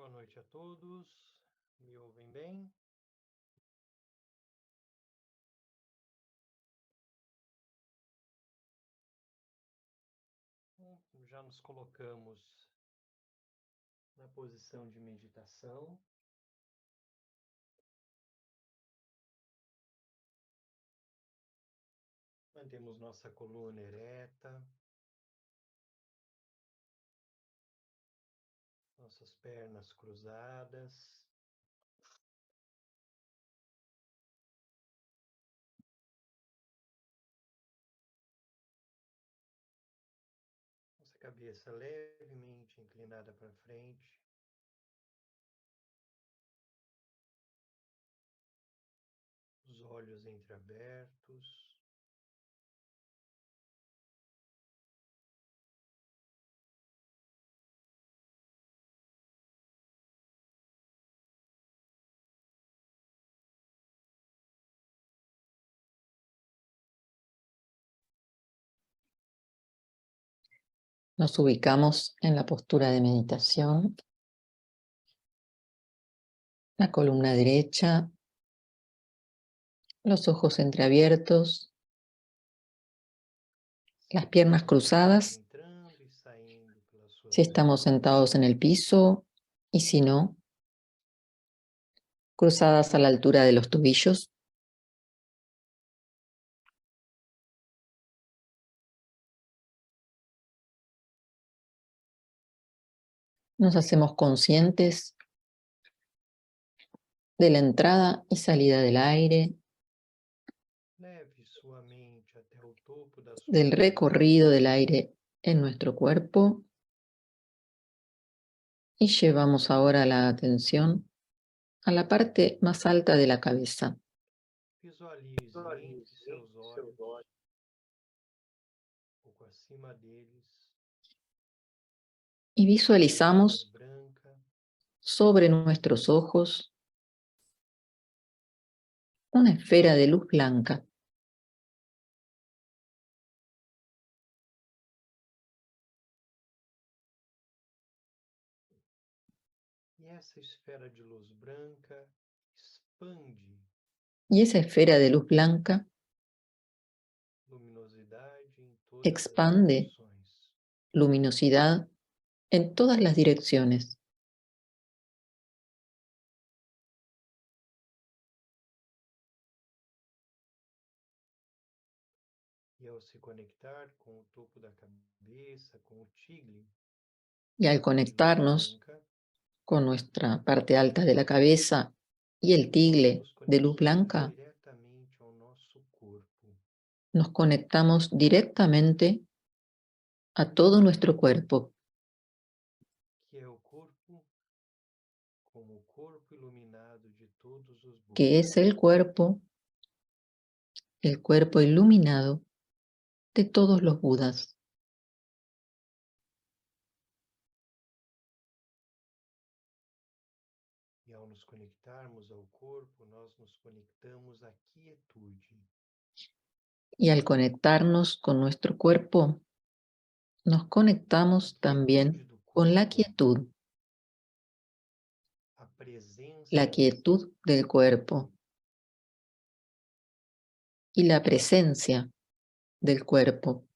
Boa noite a todos. Me ouvem bem? Bom, já nos colocamos na posição de meditação. Mantemos nossa coluna ereta, nossas pernas cruzadas. Nossa cabeça levemente inclinada para frente. Os olhos entreabertos. Nos ubicamos en la postura de meditación, la columna derecha, los ojos entreabiertos, las piernas cruzadas, Entrando e saindo pelas suas si estamos sentados en el piso y si no, cruzadas a la altura de los tobillos. Nos hacemos conscientes de la entrada y salida del aire, Leve sua mente até o topo da sua del recorrido del aire en nuestro cuerpo y llevamos ahora la atención a la parte más alta de la cabeza. Visualize entre seus olhos, um pouco acima deles, Y visualizamos branca, sobre nuestros ojos una esfera de luz blanca. e essa esfera de luz branca expande Y esa esfera de luz blanca luminosidade em todas as expande direções. luminosidad en todas las direcciones. E ao se conectar com o topo da cabeça, com o tigre, Y al conectarnos con nuestra parte alta de la cabeza y el tigle nos de luz conectamos blanca, diretamente ao nosso corpo, nos conectamos directamente a todo nuestro cuerpo, que é o corpo como o corpo iluminado de todos os que Budas. es el cuerpo iluminado de todos los Budas. E ao nos conectarmos ao corpo, nós nos conectamos à quietude. Y al conectarnos con nuestro cuerpo, nos conectamos también con la quietud A presença la quietud del cuerpo y la presencia del cuerpo.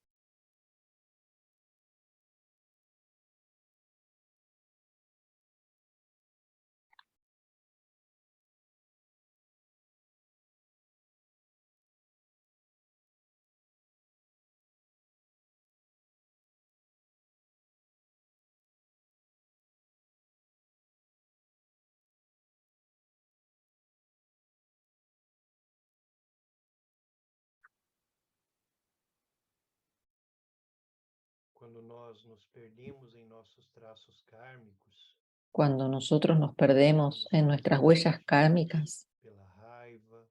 quando nós nos perdemos em nossos traços kármicos, Cuando nosotros nos perdemos en nuestras huellas kármicas pela raiva,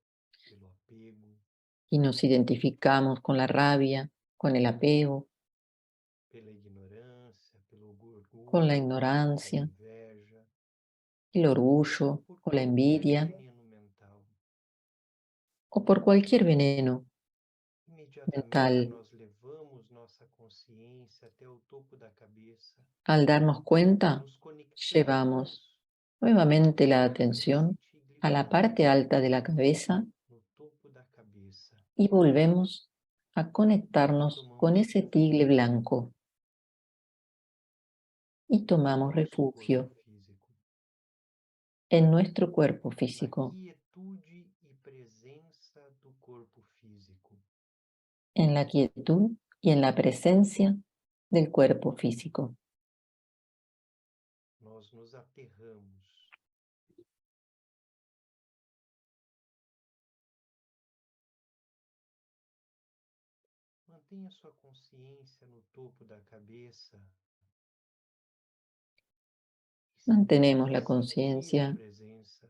pelo apego, y nos identificamos con la rabia, con el apego, pela ignorância, pelo orgulho, con la pela ignorancia, inveja, el orgullo por o la qualquer envidia veneno mental. o por cualquier veneno Imediatamente mental. nós levamos nossa consciência até o topo da cabeça Al darnos e cuenta, nos conectamos llevamos Nuevamente la para esse atención tigre a la branco parte alta de la cabeza no topo da cabeça y volvemos a e conectarnos con tomamos ese tigre refúgio blanco y no tomamos nosso corpo refugio físico, en nuestro cuerpo na físico, quietude e presença do corpo físico. en la quietud y en la presencia del cuerpo físico. Nós nos aterramos. Mantenha sua consciência no topo da cabeça e Mantenemos sentimos la essa sutil conciencia presença,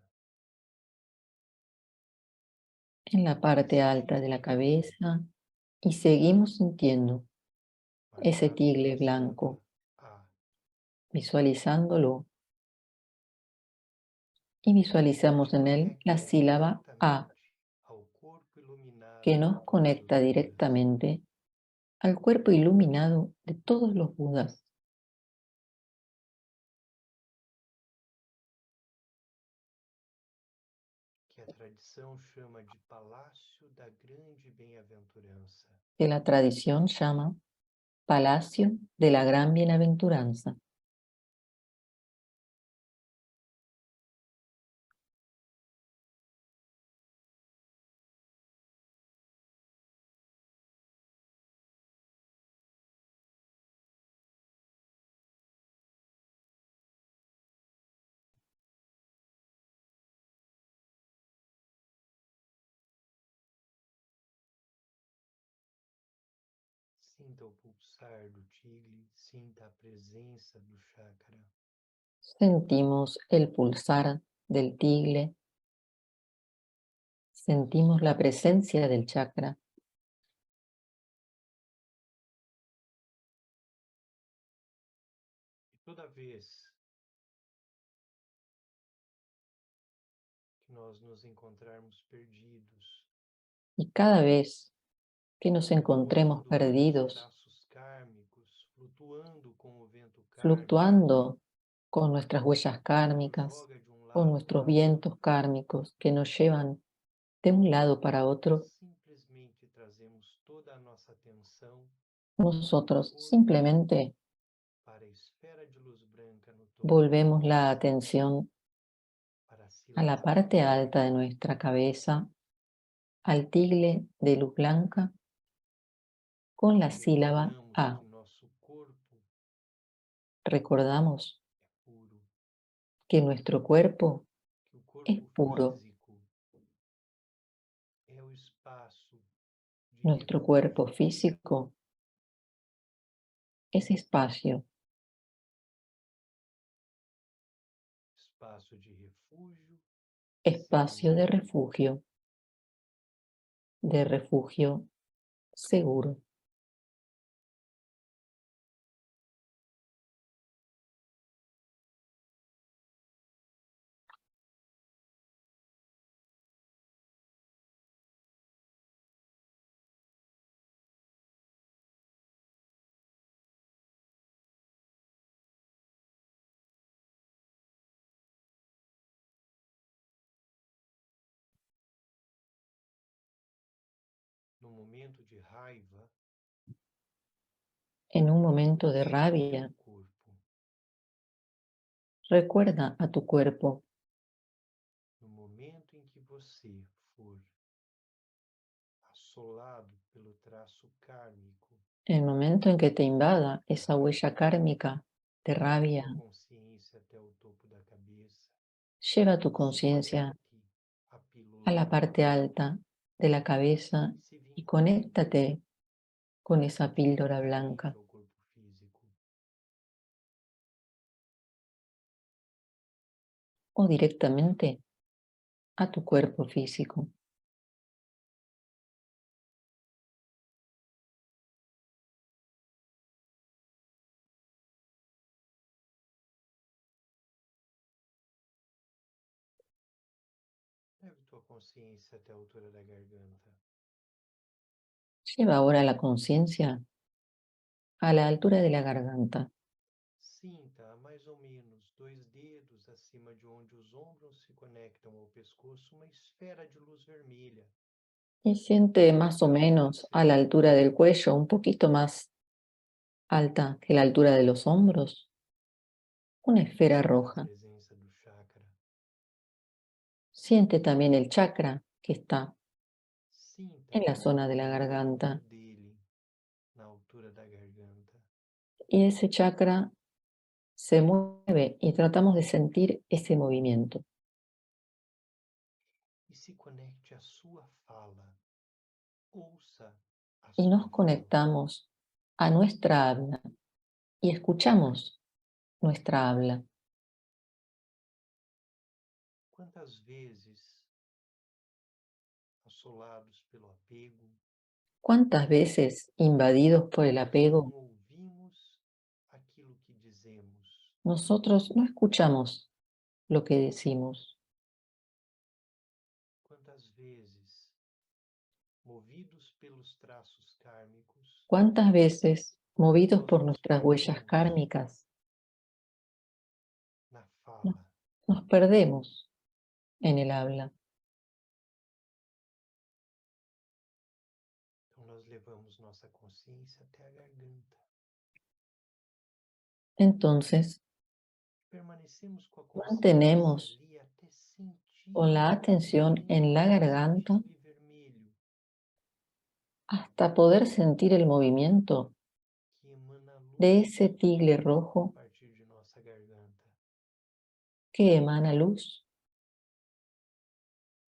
en la parte esse alta de tigre la branco cabeza y seguimos sintiendo ese marcado tigre pela sílaba blanco, A. visualizándolo y visualizamos Que en él la conecta sílaba A, diretamente ao corpo que iluminado de nos todos os conecta Budas. directamente al cuerpo iluminado de todos los Budas, Que a tradição chama de Palácio da Grande Bem-aventurança. que la tradición llama Palacio de la Gran Bienaventuranza. Sinta o pulsar do tigre, sinta a presença do chakra. Sentimos el pulsar del tigre, sentimos la presencia del chakra. E toda vez que nós nos encontrarmos perdidos, Y cada vez que nos encontremos flutuando pelos perdidos, traços kármicos, flutuando com o vento kármico, fluctuando con nuestras huellas que nos kármicas, joga de um con lado nuestros para outro, vientos kármicos que nos llevan de un lado para otro, simplesmente trazemos toda a nossa atenção para o nosotros corpo, simplemente para a esfera de luz branca no topo da volvemos la cabeça, atención para a a la sílaba A, parte alta de nuestra cabeza, al tigre de luz blanca con la e sílaba recordamos A. que nosso corpo Recordamos é puro, que nuestro cuerpo que o es corpo puro, físico é o espaço de nuestro cuerpo refúgio, físico es espacio, espaço de refúgio espacio seguro. de refugio seguro. No momento de raiva, En un momento de recorda o rabia, teu corpo. recuerda a tu cuerpo. No momento em que você for assolado pelo traço kármico En el momento en que te invada de esa huella raiva, kármica de leve rabia, tua consciência até o topo da cabeça lleva tu e se conciencia conecte à a pílula la parte branca alta de la cabeza e se y vincule conéctate con esa píldora diretamente blanca ao corpo físico. o directamente a tu cuerpo físico. Leve tua consciência até a altura da garganta. Lleva ahora la conciencia a la altura de la garganta. Sinta a mais ou menos 2 dedos ombros, acima de onde os ombros se conectam ao pescoço, uma esfera de luz vermelha. Y siente más o menos a la altura del cuello, un poquito más alta que la altura de los hombros, una esfera Sinta a roja. presença do chakra. Siente también el chakra que está Sinta en la o zona de la movimento garganta. dele na altura da garganta. Y ese chakra se mueve y tratamos de sentir ese movimiento. E se conecte à sua fala. Ouça a Y sua nos fala. conectamos a nuestra habla y escuchamos nuestra habla. Quantas vezes, assolados pelo apego, ¿Cuántas veces, invadidos por el nós apego, não ouvimos aquilo que dizemos? nosotros no escuchamos lo que decimos? Quantas vezes, movidos pelos traços kármicos, ¿Cuántas veces, movidos nós por nos nuestras huellas perdemos kármicas, na nos, fala? nos perdemos en el habla? Então, nós levamos nossa consciência até a garganta. Entonces, Permanecemos com a consciência mantenemos ali até sentir con la o atención en la movimento desse garganta fio vermelho hasta poder sentir el movimiento que emana de luz ese tigre a rojo partir de nossa garganta. que emana luz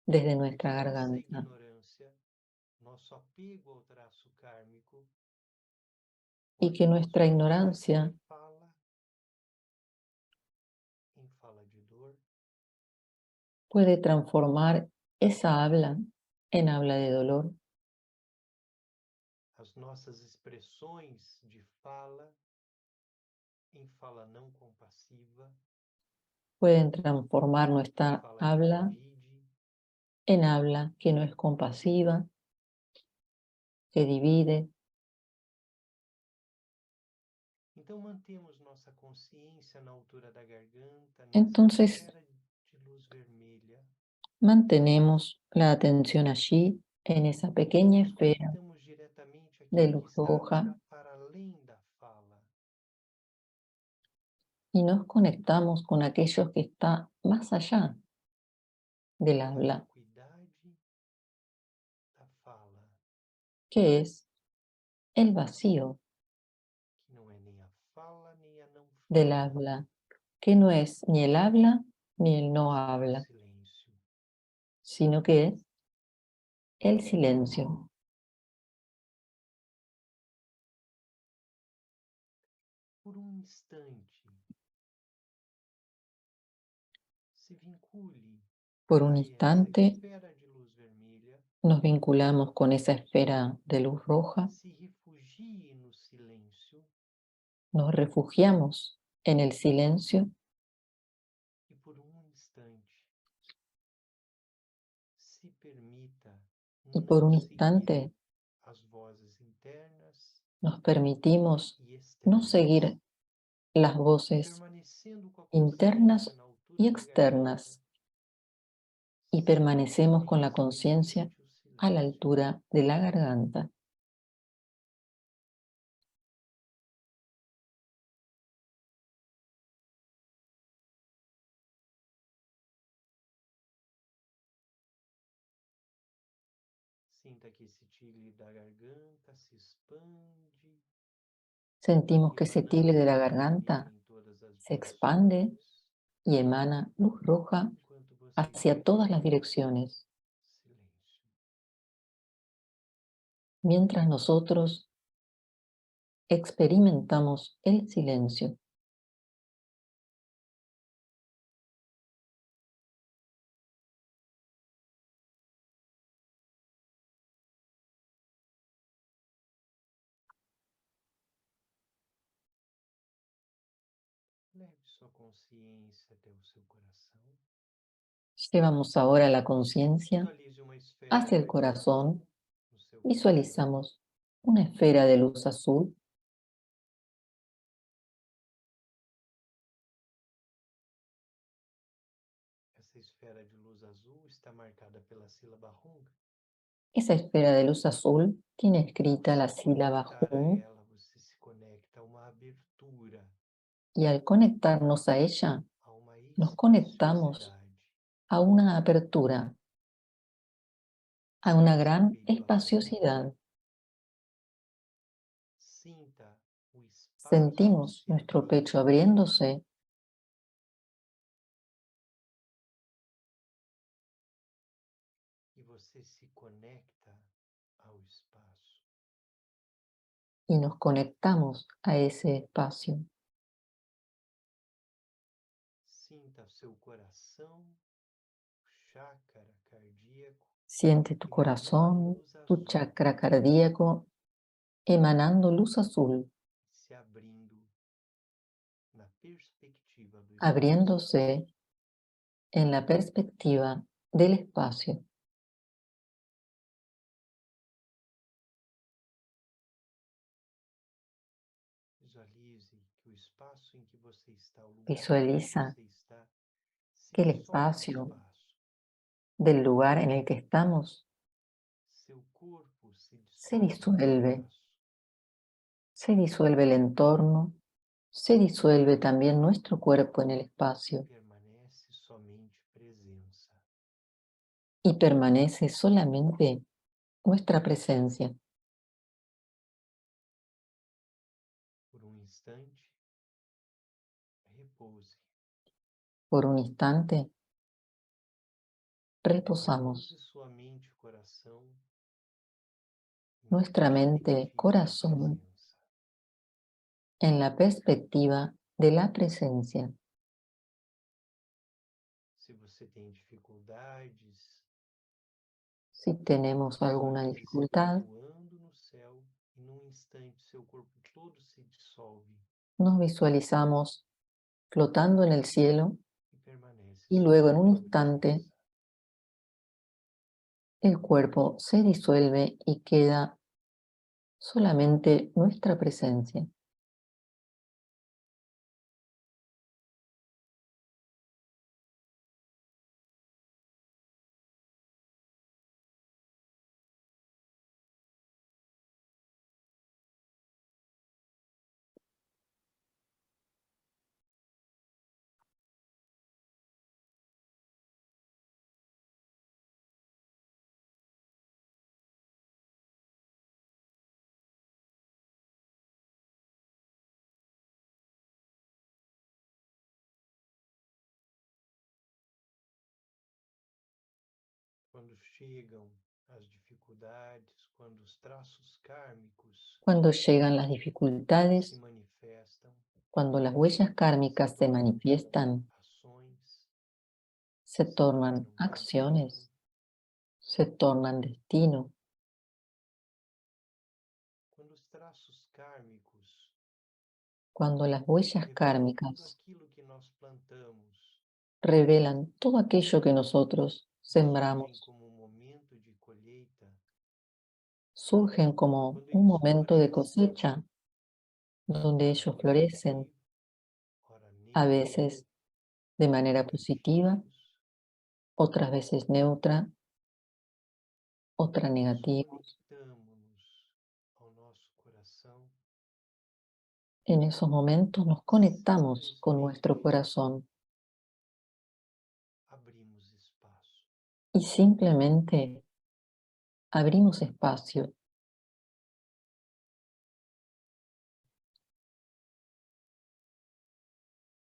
desde E que nuestra nossa garganta. ignorância, nosso apego ao traço kármico, Y pode que nuestra transformar essa ignorancia fala em fala de dor, puede transformar esa habla en habla de dolor, as nossas expressões de fala em fala não compassiva, pueden transformar em nuestra fala que habla divide, en habla que no es compasiva, que divide. Então mantemos nossa consciência na altura da garganta, nessa Entonces, esfera de luz vermelha, mantenemos la atención allí, en esa e pequeña nos esfera conectamos diretamente de àquilo que luz está roja para além da fala, y nos conectamos con aquellos que está más allá del que é a habla, vacuidade da fala, que es el vacío que não é nem a fala nem a não del fala, habla, que no es ni el habla ni el no mas é o habla, silêncio. sino que es el silencio. Por um instante, se vincule Por un a essa instante esfera de luz vermelha, nos vinculamos con esa esfera de luz roja, se refugie no silêncio nos refugiamos en el silencio e por um instante se permita y por não un seguir instante as vozes internas nos permitimos e no externas, seguir las voces permanecendo com a consciência internas na y altura da garganta, externas y permanecemos con la conciencia simplesmente o a la silêncio. altura de la garganta. Sinta que esse tigre da garganta se expande, Sentimos que ese tigre de emanando la luz vermelha garganta em todas as se expande direções, y emana luz roja enquanto você hacia todas las vivencia direcciones, silêncio. mientras nosotros experimentamos el silencio. Leve sua consciência até o seu coração. Llevamos ahora la conciencia Visualize uma esfera hacia de el luz azul corazón, no seu coração. visualizamos una esfera de luz azul esfera de luz azul está marcada pela sílaba Hung. Esa esfera de luz azul tiene escrita la Ao se sílaba conectar a Hum ela, você se conecta a uma abertura, y al conectarnos a ella, a uma nos conectamos espaciosidade. a una apertura, a una Sinta seu gran peito abrindo, espaciosidad. sinta o espaço Sentimos se nuestro pecho abrindo abriéndose e você se conecta ao espaço. y nos conectamos a ese espacio. Sinta seu coração, o chácara cardíaco, Siente tu emanando corazón, luz tu azul, chakra cardíaco emanando luz azul, se abrindo na perspectiva do espaço. abriéndose en la perspectiva del espacio. Visualize que o espaço em que você está, o lugar em que Visualiza você está, se que el dissolve no espacio espaço. del lugar en el que estamos Seu corpo se se dissolve no disuelve, espaço. se disuelve el entorno, se disuelve también nuestro cuerpo en el espacio Permanece somente presença. y permanece solamente nuestra presencia. Por um instante, repouse. Por un instante, reposamos. Repouse sua mente e coração na Nuestra mente, perspectiva da corazón, presença. en la perspectiva de la presencia. Se você tem dificuldades, Si tenemos alguna visualize se dificultad, flutuando no céu e num instante seu corpo todo se dissolve nos visualizamos flotando en el cielo e permanece y luego en somente un a instante presença. el cuerpo se disuelve y queda solamente nuestra presencia. Quando chegam as dificuldades, quando os traços kármicos Cuando llegan las se dificultades, manifestam, cuando las huellas se kármicas se tornam manifiestan, ações, se se tornan tornam destino, acciones, se tornan destino. quando os traços kármicos Cuando las huellas revelam tudo kármicas aquilo que nós plantamos, revelan todo aquello que nosotros surgem sembramos, como um momento de colheita, surgen como quando un eles momento de florescem, cosecha donde ora ellos florecen, positivo, ora a neutro, veces de manera positiva, positivos, otras veces neutra, otra nos negativa. conectamos ao nosso coração, En esos momentos nos conectamos con nuestro simplesmente corazón abrimos espaço. y simplemente abrimos espacio.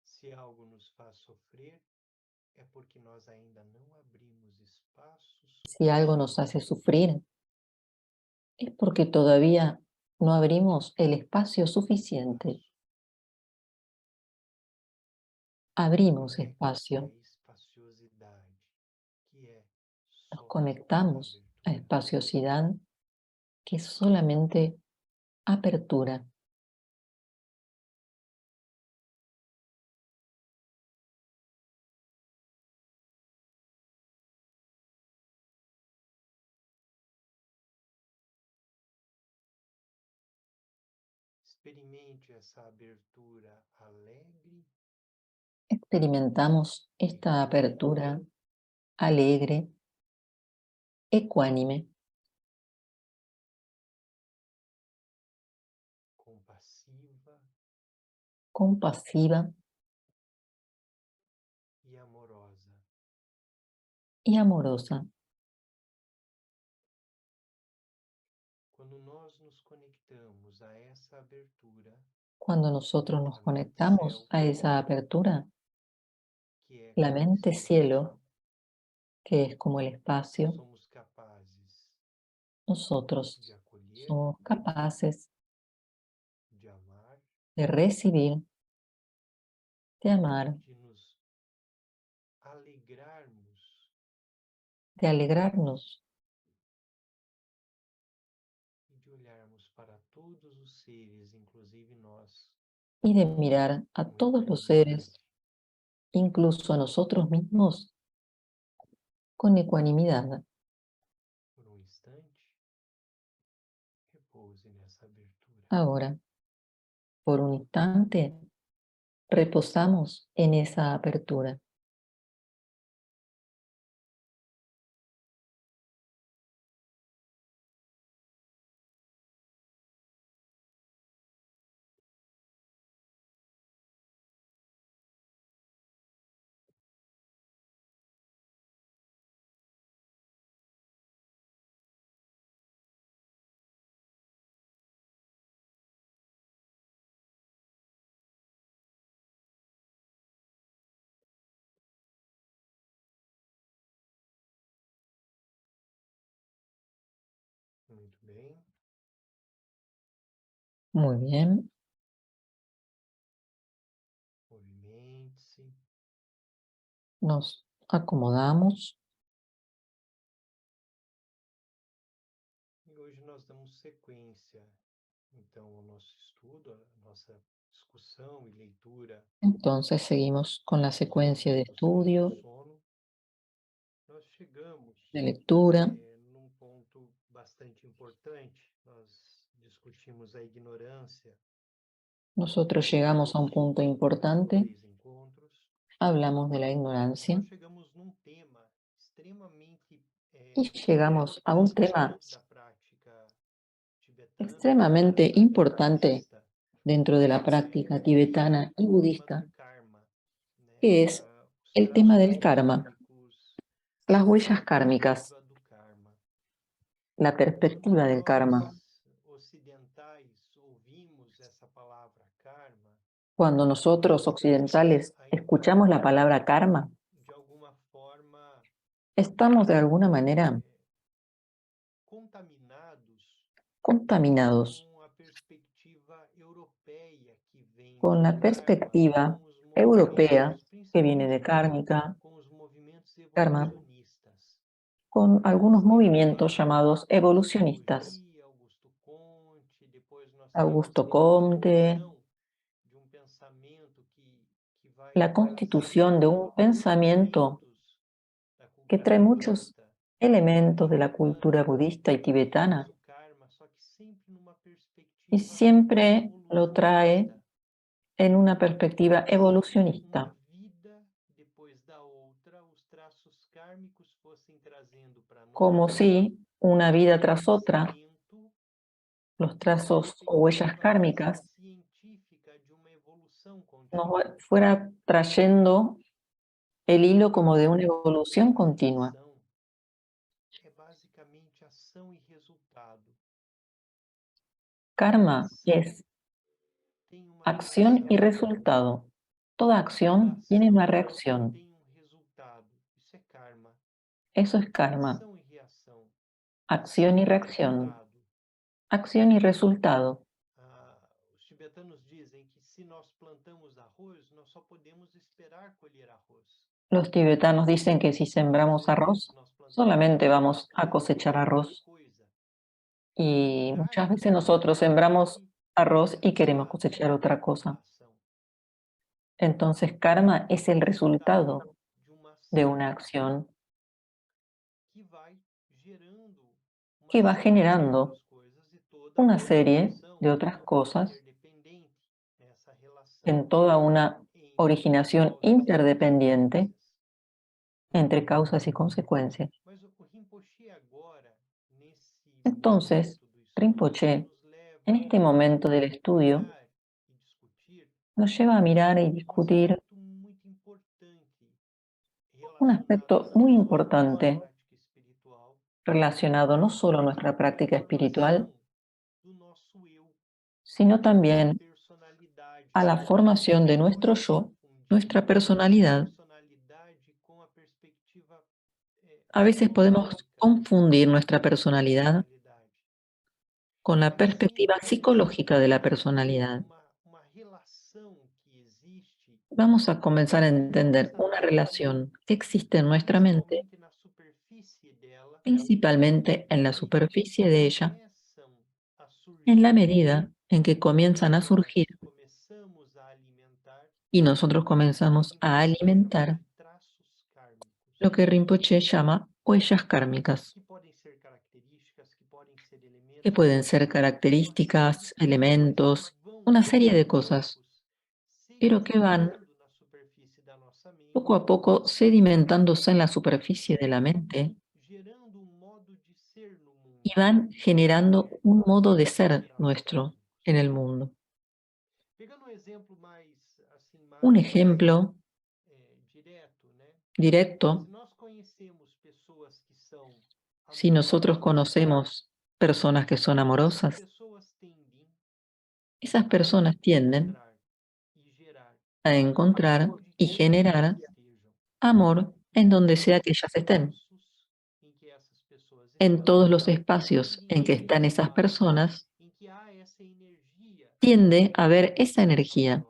Se algo nos faz sofrer, é porque nós ainda não abrimos espaço Si algo nos suficiente hace sufrir, es porque todavía no abrimos el espacio no suficiente. espaço. Abrimos Conecte-se à espacio, espaciosidade, que é nos só conectamos a abertura. espaciosidad, que es solamente apertura. Experimente essa abertura alegre Experimentamos e esta renovadora. apertura alegre, ecuánime, compassiva compasiva e amorosa. y amorosa. Quando nós nos conectamos a essa abertura, Cuando nosotros nos a mente céu, conectamos a esa apertura, que é la como o mente espaço, cielo, que es como el espacio, somos capazes nosotros de acolher, somos capaces de amar, de recibir, de amar, de nos alegrarmos de alegrarnos e de olharmos para todos os seres, inclusive nós, y de mirar a com todos los seres, equanimidade. incluso a nosotros mismos, con ecuanimidad. Por um instante, repouse nessa abertura. Ahora, por un instante, reposamos en esa apertura. Muito bem. Muy bien, Movimente-se. nos acomodamos E hoje nós damos sequência, então, ao nosso estudo, à nossa discussão e leitura entonces seguimos con la dos secuencia de movimentos frente ao estudio, sono. Nós chegamos de lectura. num ponto bastante importante. Nós discutimos a ignorância Nosotros llegamos a un punto nos últimos importante, 2 encontros. hablamos de la E ignorancia nós chegamos num tema extremamente y llegamos a un importante tema dentro da prática tibetana e da extremadamente prática importante budista, dentro de la práctica tibetana que y é o tema do budista, karma, né? que es Os el tema traços del karma, kármicos, las a huellas kármicas, perspectiva do karma. la Quando perspectiva del karma. nós ocidentais ouvimos essa palavra karma, Cuando nosotros nós estamos occidentales ainda escuchamos la palabra karma, de alguma forma estamos de alguna manera eh, contaminados contaminados com a perspectiva europeia que vem con de la karma e perspectiva com os europea movimentos, que viene de principalmente kármica, com os movimentos karma, evolucionistas. con algunos Temos movimientos lá llamados a evolucionistas. psicologia, Augusto Conte, depois nós temos Augusto a Comte, instituição de um pensamento que vai la constitución de trazendo un pensamiento elementos da que cultura trae muchos budista e elementos de la cultura tratando budista y apenas tibetana o karma, só que sempre numa y perspectiva siempre lo trae evolucionista, en una perspectiva como se uma evolucionista, vida depois da outra, os traços kármicos fossem trazendo para como nós si una um vida tras otra, conhecimento los e uma trazos o huellas perspectiva kármicas, científica de uma evolução nos contínua. fuera trayendo el hilo como de una Karma evolución e continua. criação é basicamente ação e resultado, Karma mas es tem uma acción y reação. resultado. Toda Toda acción tiene una ação reacción. tem um resultado. Isso é karma. Eso es karma. Ação e reação. Acción Ação y e reacción. resultado. Acción y resultado. Os tibetanos dizem que se nós plantamos arroz, nós só podemos esperar colher arroz. Los tibetanos dicen que si Muitas sembramos vezes arroz, nós plantamos solamente vamos batata a ou cosechar qualquer arroz. coisa. A Y muchas karma veces nosotros sembramos tem arroz y queremos essa cosechar otra cosa. ação. Entonces, karma es el Resultado resultado de uma de ação una acción que vai gerando uma que va série de generando outras coisas e toda una uma serie relação de otras cosas interdependente nessa relação en toda una entre originación nós e as interdependiente circunstâncias. entre causas y consecuencias. Mas o Rinpoche agora, nesse Entonces, momento do estudo, Rinpoche, nos en leva este momento del a estudio, olhar e discutir nos lleva a mirar y um discutir aspecto muito importante un relacionado aspecto não muy só à nossa importante prática espiritual, relacionado no solo a mas nuestra com a práctica espiritual, formação do nosso eu, sino da nossa también personalidade. a la formación de Nós nuestro podemos yo, confundir nuestra a personalidad. personalidade com a perspectiva A veces podemos psicológica confundir nuestra da personalidad personalidade. con la E assim, perspectiva psicológica de la personalidad. uma relação que existe Vamos a comenzar a na entender nossa una mente, relación que existe en nuestra mente, principalmente na superfície dela, principalmente en la na medida em que superficie de ella, começam a en la surgir medida en que comienzan a e surgir nós começamos a alimentar y nosotros o que comenzamos a Rinpoche chama alimentar de traços kármicos, lo que Rinpoche llama huellas kármicas, que podem ser características, que podem ser que elementos, pueden ser uma série de características, coisas, mas que elementos, vão una serie aos de cosas, poucos pero que van sedimentando na superfície da nossa poco mente a poco sedimentándose en la superficie de la e mente gerando um modo de ser no y mundo, van generando un modo de ser traços nuestro kármicos. en el mundo. Pegando um exemplo mais assim Un mais ejemplo direto, né? directo, Se nós conhecemos pessoas que são si nosotros amorosas, conocemos personas que son essas amorosas, pessoas tendem esas a personas tienden encontrar e gerar a amor encontrar onde y quer que elas generar estejam, amor en donde em sea que todos os ellas estén, espaços em que essas pessoas en estão, todos los espacios en que tende están esse esas espaço personas, em que há essa energia tiende a haber esa energía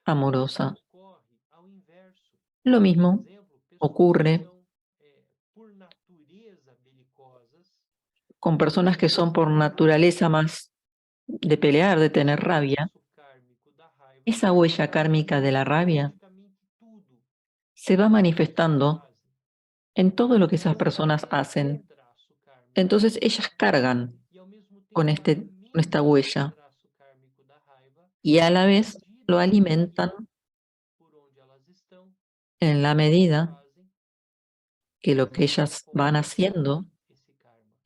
amorosa. O mesmo amorosa. ocorre ao inverso. Lo Por mismo exemplo, pessoas que ocurre são, por natureza, belicosas, con personas que son tendem por naturaleza más de pelear, de tener esse rabia. traço kármico da raiva Esa se huella manifesta kármica de la em rabia praticamente tudo se va que as pessoas manifestando fazem. en todo lo que esas Elas personas carregam esse hacen. traço kármico da Entonces ellas raiva cargan e, ao mesmo con tempo, esta alimentam esse huella traço kármico da raiva y a la na vez lo medida em alimentan que, por onde elas estão, en la elas medida fazem, que lo que elas ellas van reforçam haciendo esse karma.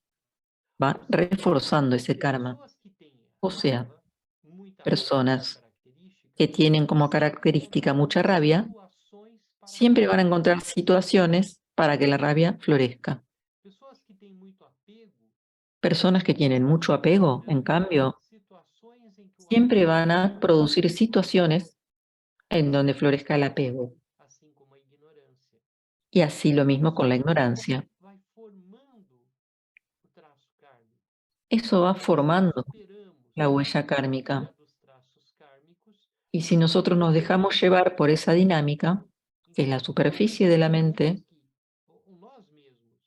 va Ou seja, reforzando ese karma. pessoas que têm O sea, raiva, muita raiva como personas característica, que tienen como sempre característica encontrarão mucha rabia, situações para siempre van a florescer. encontrar situaciones para que la rabia florezca. Pessoas que têm muito apego Personas que tienen sempre mucho apego, en produzirão cambio, situações em que o siempre apego van a floresça, producir situaciones en donde florezca el apego. assim como a ignorância. Y así lo mismo Isso con la tudo ignorancia. vai formando o traço kármico. Eso va E se nós formando operamos la na huella kármica. dinâmica dos traços kármicos, Y si nós nosotros nos dejamos percebemos llevar por esa dinámica, que es la então que quando superficie de la percebemos mente, que nós mesmos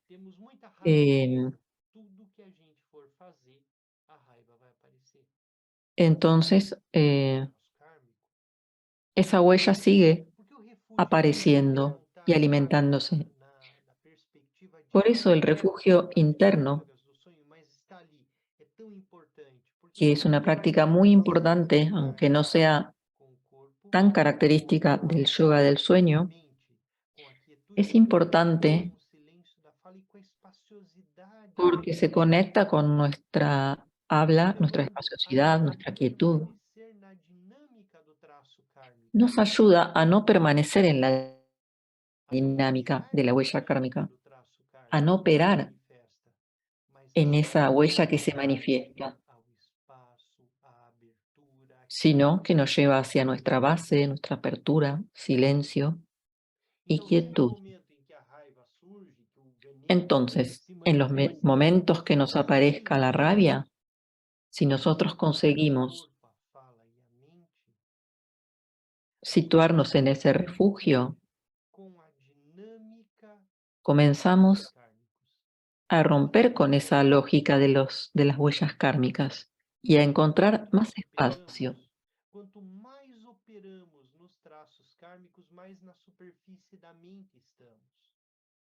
temos muita raiva, eh, tudo que a gente for fazer, a raiva vai aparecer. entonces Traço kármico. esa huella sigue Porque o refúgio interno apareciendo não y está alimentándose. na perspectiva de Por eso el refugio práticas interno, yogas do sonho, mas está ali. É tão importante, porque que es una quando práctica nós muy nos importante, aunque no conectarmos sea com o corpo, tan com a característica del calma yoga del da sueño, mente, com a quietude es da mente, importante com o silêncio da fala e com a espaciosidade da porque se mente, conecta con nuestra habla, nos nuestra levando espaciosidad, a nuestra quietud. permanecer na dinâmica do traço kármico, Nos ayuda a no permanecer en la a não dinámica operar de la na huella dinâmica kármica, do traço a no kármico que se operar manifesta, mas a en esa huella que se permanecer manifiesta, ao espaço, à abertura, à sino que nos quietude. lleva hacia nuestra base, nuestra apertura, silencio y Então, se no quietud. momento em que a raiva surge, que o veneno Entonces, se en los manifesta, momentos que nós nos aparezca la conseguimos rabia, si nosotros conectar o conseguimos corpo, a fala e a mente situarnos en ese refugio, com a dinâmica dos traços comenzamos kármicos. a romper con esa lógica de las huellas kármicas y a encontrar más espacio. Quanto mais operamos nos traços kármicos, mais na superfície da mente estamos.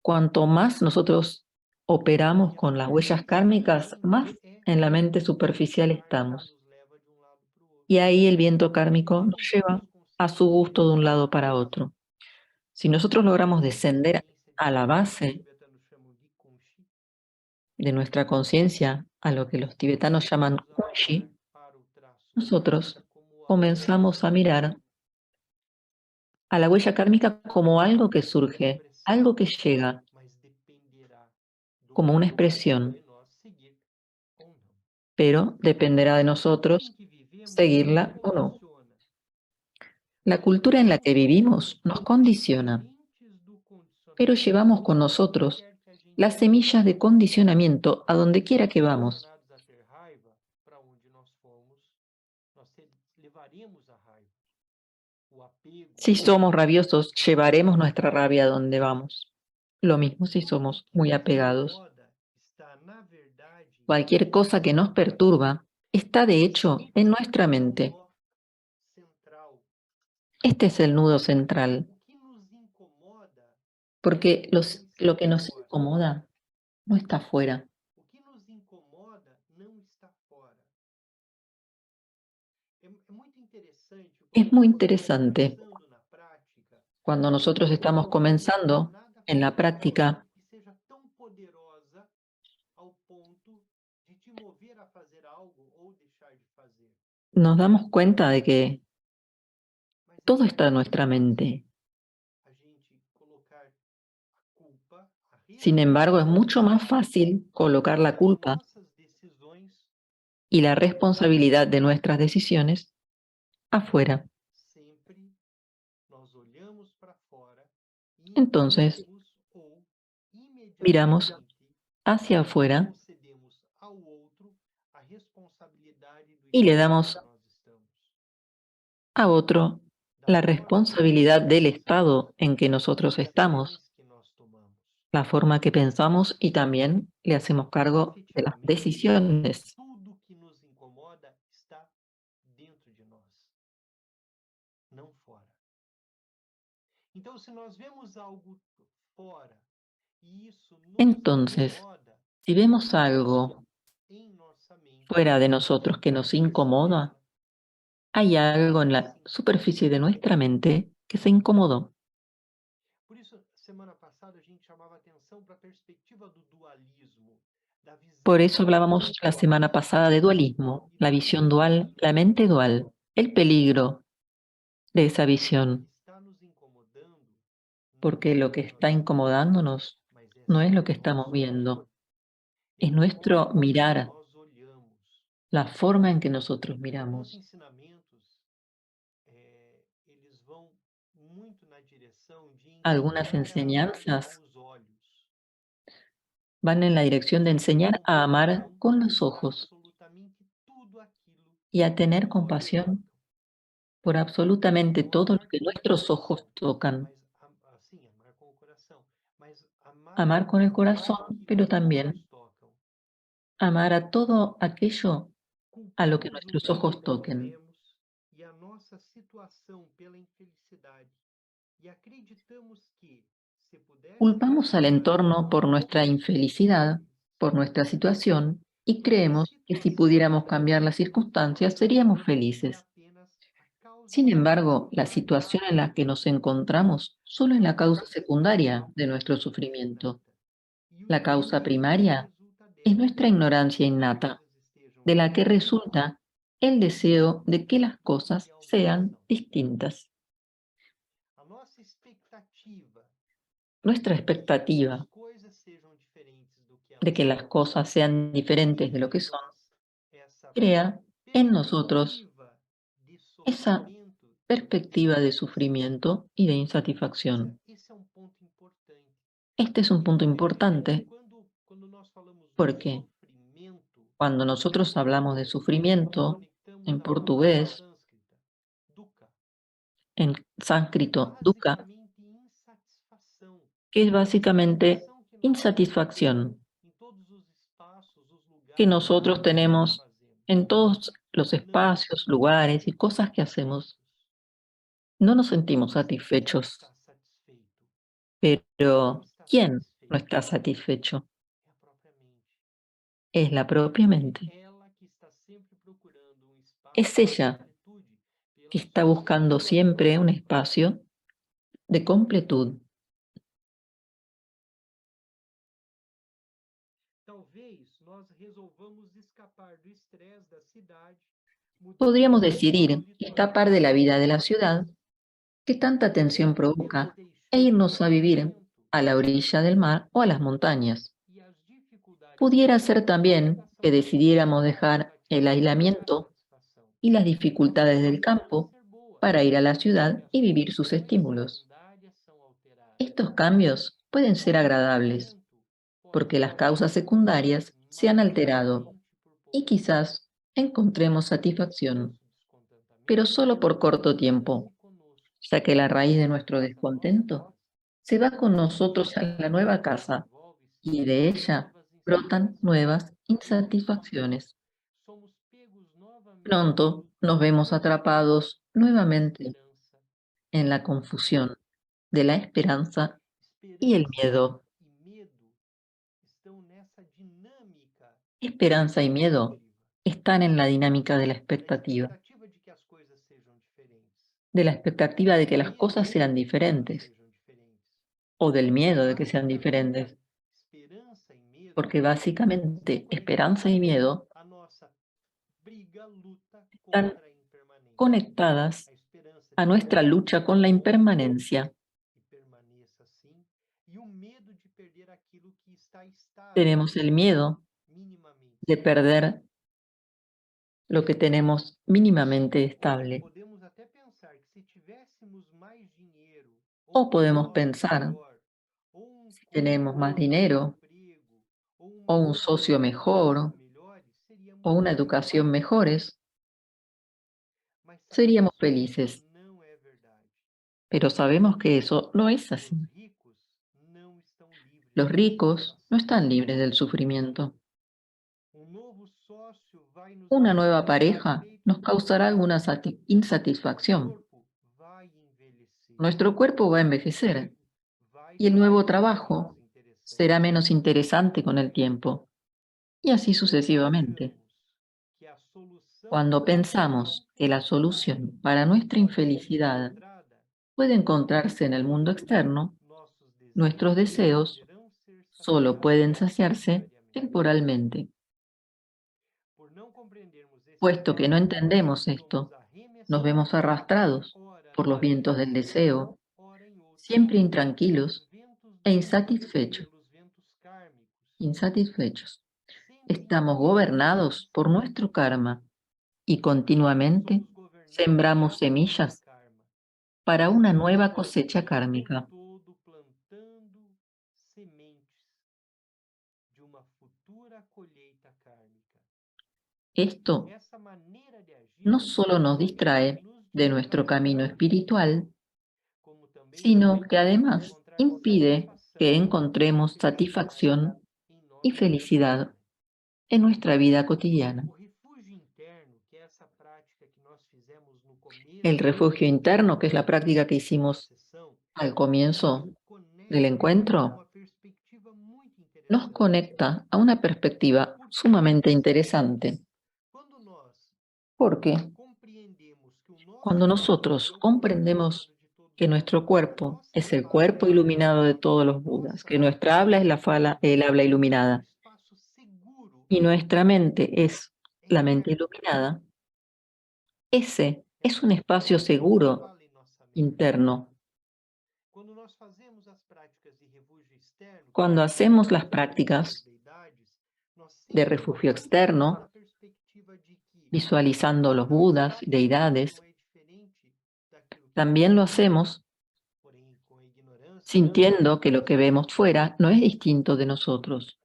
Cuanto más nosotros operamos E a con las huellas superfície da kármicas, más mente é en la mente onde o superficial karma estamos. nos leva de um lado para o Y outro. ahí el viento E kármico nós nos não lleva temos a su consciência gusto de un disso. lado para otro. Si nosotros logramos descender consciência a la que os base tibetanos chamam de Kunshi, de nuestra conciencia, a lo que los tibetanos llaman começamos a olhar Kunshi, para o traço nosotros kármica como algo que comenzamos a mirar surge, a la huella kármica como algo que uma surge, expressão, algo que llega, mas dependerá do como una conhecimento expresión, de nós seguir ou não. pero dependerá de A cultura em nosotros que vivemos nos seguirla o no. condiciona. La Nós cultura en la somos que vivimos nos condiciona, agentes do pero condicionamento llevamos con onde nosotros quer que a gente las vá. semillas de condicionamiento a donde quiera que vamos. Condicionados a ter raiva, para onde nós fomos, levaremos a raiva. O apego Si somos rabiosos, llevaremos levará nuestra rabia a donde vamos. Lo mismo si tudo somos que muy nos apegados. incomoda está, na verdade, Cualquier cosa que nos perturba está de hecho en este nuestra é o mente. nó central. Este es el nudo central, O que nos incomoda porque não lo está que nos fora. incomoda no está afuera. O que nos incomoda não está fora. É muito interessante Es quando muy nós estamos interesante começando na prática cuando a ver nosotros que estamos não há comenzando nada en la fora práctica, que seja tão poderosa ao ponto de te mover a fazer algo ou deixar de fazer. nos damos cuenta de que Mas é todo muito está en mais nuestra mente. fácil a gente colocar a culpa, a Sin embargo, es mucho más responsabilidade fácil colocar la das culpa nossas decisões y la responsabilidad de nuestras decisiones afuera. sempre nós olhamos para fora e Entonces, entendemos ou miramos imediatamente hacia afuera concedemos ao outro a responsabilidade do y le estado em damos que nós estamos, a otro da la forma que responsabilidad del pensamos, estado en que das nosotros estamos, decisões que nós tomamos. la forma que pensamos y también le hacemos cargo de las Efetivamente, decisiones. tudo que nos incomoda está dentro de nós, não fora. Então, se nós vemos algo fora e isso nos Entonces, incomoda, si vemos algo em nossa mente fuera de nosotros que existe nos um incomoda, sistema hay algo en que la se incomoda. superficie de nuestra mente que se incomodó. Por isso, semana passada a gente chamava atenção para a perspectiva do dualismo, da Por visão eso hablábamos la dual semana pasada de dualismo, e la do visión dual, perigo la mente dual, el peligro de esa o que visión, está nos incomodando não porque é lo o que que nós está estamos vendo, incomodándonos mas é no es lo sim que o estamos nosso olhar. viendo, É es o modo nuestro como mirar, nós olhamos. la forma en que nosotros Alguns miramos. ensinamentos, eles vão muito na direção de Algunas ensinar a amar com enseñanzas os olhos. van en la dirección de Ter enseñar a amar compaixão con los por ojos absolutamente tudo aquilo y a que os tener olhos compasión tocam. por absolutamente Não todo lo amar que com o nuestros ojos coração, tocan. mas assim, amar com o coração, mas amar Amar con el tudo corazón, aquilo pero que os también olhos tocam. amar a todo aquello a lo que Culpamos o nuestros mundo ojos que toquen. vivemos e a nossa situação pela infelicidade e acreditamos que, se pudéssemos Culpamos al mudar, entorno por nuestra seríamos infelicidad, felizes. por nuestra situación, y Porque a creemos que si pudiéramos situação cambiar las circunstancias seríamos é felices. apenas a causa Sin embargo, la situación en la secundária que nos encontramos solo es la causa daquilo secundaria de que nuestro nos sufrimiento. afeta. E o La causa sofrimento primaria resulta es dela. nuestra ignorancia De que as innata, coisas estejam de la que diferentes resulta el deseo de que las do que cosas elas sean são. distintas. A nossa expectativa Nuestra de que as expectativa coisas sejam diferentes do que de elas que las são cosas sean diferentes de lo cria que em son nós essa crea en nosotros perspectiva de esa sofrimento e de perspectiva de insatisfação. sufrimiento y de insatisfacción. Esse é um ponto importante, Este es un punto porque importante quando nós falamos do porque sofrimento, cuando nosotros hablamos de nós nos sufrimiento, conectamos en à palavra portugués, sânscrita, dukkha, en que é sánscrito dukkha, basicamente insatisfação. que es A básicamente insatisfação que nós temos insatisfacción em todos os espaços, os que lugares, as nosotros coisas que tenemos fazemos. en todos los Não nos espacios, sentimos lugares y cosas que hacemos. satisfeitos. No nos sentimos Quem satisfechos, está satisfeito? Quem pero está ¿quién no satisfeito? está satisfecho? É a própria mente. Es la propia mente. Ela que está sempre procurando um espaço Es de ella completude que pela está buscando sua siempre un própria espacio de completud. Talvez nós resolvamos escapar do estresse da cidade, mudando Podríamos para um local decidir escapar de la vida de la ciudad que tanta tensión Podemos provoca e deixar o irnos a vivir isolamento a la orilla del mar o a las montañas. e as dificuldades Pudiera da ser también que comunicação decidiéramos dejar el para a aislamiento satisfação. y las As dificultades del causas podem campo ser boas para ir a la e ciudad as y vivir sus soluções estímulos. secundárias são alteradas. Estos cambios pueden ser O agradables isolamento pode porque las causas tornar-se secundarias se han mais alterado atraente por y pouco tempo. quizás encontremos Nosso satisfacción, pero descontentamento solo por corto muda-se tiempo, conosco, ya que la raíz de para nuestro nossa nova descontento casa. se va con A nosotros a la mudança nueva casa envolve-se y de com ella novas brotan insatisfações. nuevas E muito insatisfacciones. somos pegos novamente de Pronto nos vemos surpresa atrapados pela nuevamente desesperança en e la o medo. confusión de la esperanza y el Esperança miedo. e medo estão nessa dinâmica Esperanza y miedo expectativa, están en la dinámica da expectativa de que as coisas sejam diferentes, de la expectativa de do que las medo cosas sean de que elas diferentes, sejam diferentes. o del Porque miedo de que sean basicamente, diferentes, esperança e medo porque estão básicamente esperanza y conectadas miedo à nossa briga, luta están contra a impermanência. conectadas A esperança a de que nuestra algo lucha con la seja bom impermanencia. e permaneça assim, e o medo de perder aquilo que está estável, Tenemos el miedo minimamente de estável. perder lo que tenemos mínimamente estable. Podemos até pensar que se tivéssemos mais dinheiro, ou O um podemos sócio pensar, melhor, ou um si tenemos más colega de dinero, emprego, ou o uma un socio escola, criança mejor, melhores, o seríamos una felizes. educación mejores, Mas seríamos sabemos que isso felices. não é verdade. Pero sabemos que eso no es así. Os ricos não estão livres Los da ricos no insatisfação. están libres del sufrimiento. Novo sócio vai nos Una dar nueva pareja satisfeito nos por um causará tempo. alguna Nosso insatisfacción. corpo vai envelhecer. Nuestro cuerpo va a O envejecer emprego vai y el ser nuevo menos trabajo interessante. será menos interesante con el tiempo. Y así Quando sucesivamente. achamos que a solução Cuando para a nossa pensamos que la infelicidade solución para nuestra pode ser infelicidad encontrada puede no mundo encontrarse en el externo, mundo externo, nossos nuestros desejos deseos poderão ser solo saciados pueden saciarse temporariamente. temporalmente. Por não compreendermos esse Puesto que no fato, entendemos somos esto, nos vemos arremessados, arrastrados ora por los num vientos del extremo, deseo, ora em outro, siempre pelos intranquilos ventos e do ego, insatisfechos. pelos ventos kármicos, Insatisfechos. sempre Estamos influenciados gobernados por nuestro karma y continuamente somos governados sembramos pelo nosso semillas karma. para una Estamos nueva cosecha o tempo kármica. todo plantando sementes de uma futura colheita kármica. Esto Essa maneira de agir no solo nos distrae nos de nuestro camino dificulta, espiritual, como também nos sino que impede de además encontrar impide que satisfação e encontremos felicidade satisfacción em y nossa vida felicidad cotidiana. en nuestra vida cotidiana. O refúgio interno, que é essa prática que nós fizemos no El começo refugio interno, que es la práctica que da hicimos sessão, al nos comienzo del conecta a encuentro, uma perspectiva muito nos interessante. conecta a una perspectiva Por quê? sumamente interesante, Quando nós porque compreendemos que o nosso cuando corpo nosotros é o corpo comprendemos iluminado de todos que os nuestro Budas, que a cuerpo nossa es el fala cuerpo iluminado de todos a los Budas, nossa que nuestra habla es el habla é um iluminada espaço seguro y nuestra mente es la mente interno. iluminada, ese es Essa un espacio voz que seguro fala em nossa mente. interno. Quando nós fazemos as práticas de refúgio externo, que é Cuando hacemos las visualizando as prácticas deidades, nós de sempre refugio compartilhamos externo, a perspectiva de que visualizando los nossa Budas, prática deidades, não é diferente daquilo que también lo vemos, hacemos porém com a ignorância de que sintiendo que lo somos. que vemos fuera no es distinto de nosotros.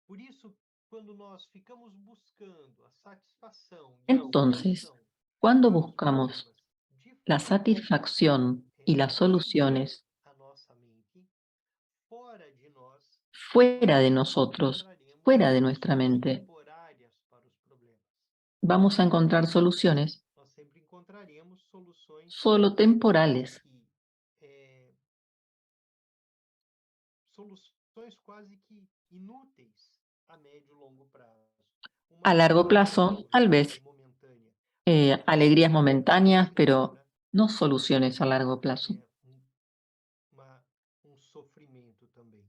Por isso, quando nós ficamos buscando a satisfação e a Entonces, solução cuando para os buscamos problemas de la fora, satisfacción y las dentro soluciones da nossa mente, fora de nós, nós fuera de sempre nosotros, encontraremos fuera de nuestra soluções mente, temporárias para os problemas. vamos a encontrar soluciones Nós sempre encontraremos soluções solo quase temporales, que soluções quase que inúteis a médio e longo prazo. Uma a largo alegria plazo, tal temporária e vez momentânea, mas uma alegrías felicidade momentáneas, pero duradoura no soluciones a largo plazo. Sofrimento também.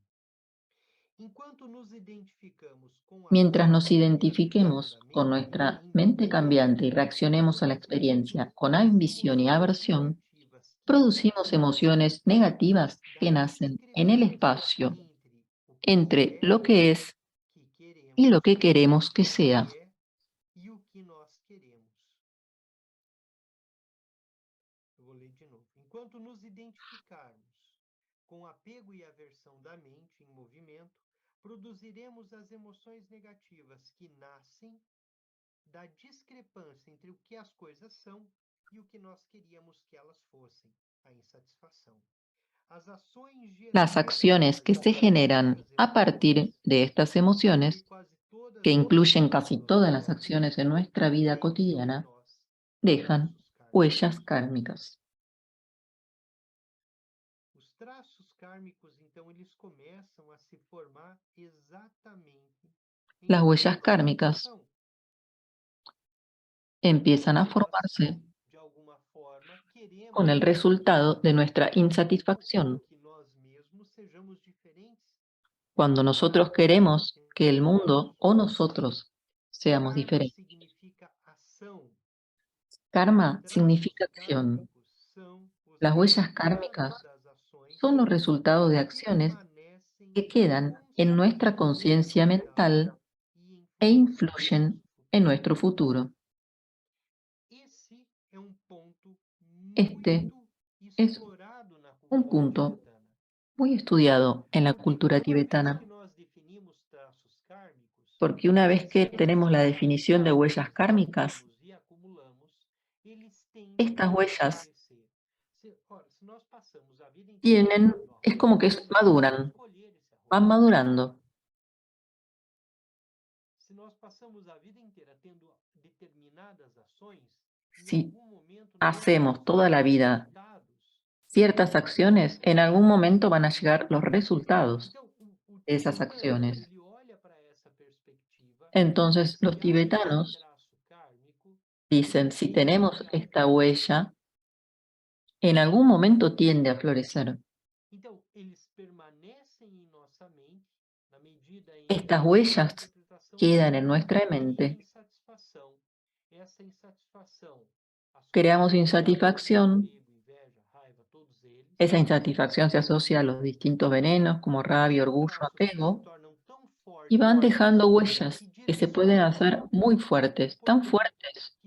Mientras nos identifiquemos con nuestra mente cambiante y reaccionemos a la experiencia con ambición y aversión, producimos emociones negativas que nacen en el espacio entre lo que es y lo que queremos que sea. E o que nós queremos. Eu vou ler de novo. Enquanto nos identificarmos com apego e aversão da mente em movimento, produziremos as emoções negativas que nascem da discrepância entre o que as coisas são e o que nós queríamos que elas fossem, a insatisfação. Las acciones que se generan a partir de estas emociones, que incluyen casi todas las acciones en nuestra vida cotidiana, dejan huellas kármicas. Os traços kármicos, então, eles começam a se formar exatamente. Las huellas kármicas empiezan a formarse con el resultado de nuestra insatisfacción. Cuando nosotros queremos que el mundo o nosotros seamos diferentes. Karma significa acción. Las huellas kármicas son los resultados de acciones que quedan en nuestra conciencia mental e influyen en nuestro futuro. Este es un punto muy estudiado en la cultura tibetana, porque una vez que tenemos la definición de huellas kármicas, estas huellas tienen, es como que maduran, van madurando. Si hacemos toda la vida ciertas acciones, en algún momento van a llegar los resultados de esas acciones. Entonces, los tibetanos dicen, si tenemos esta huella, en algún momento tiende a florecer. Estas huellas quedan en nuestra mente. Creamos insatisfacción. Esa insatisfacción se asocia a los distintos venenos como rabia, orgullo, apego, y van dejando huellas que se pueden hacer muy fuertes, tan fuertes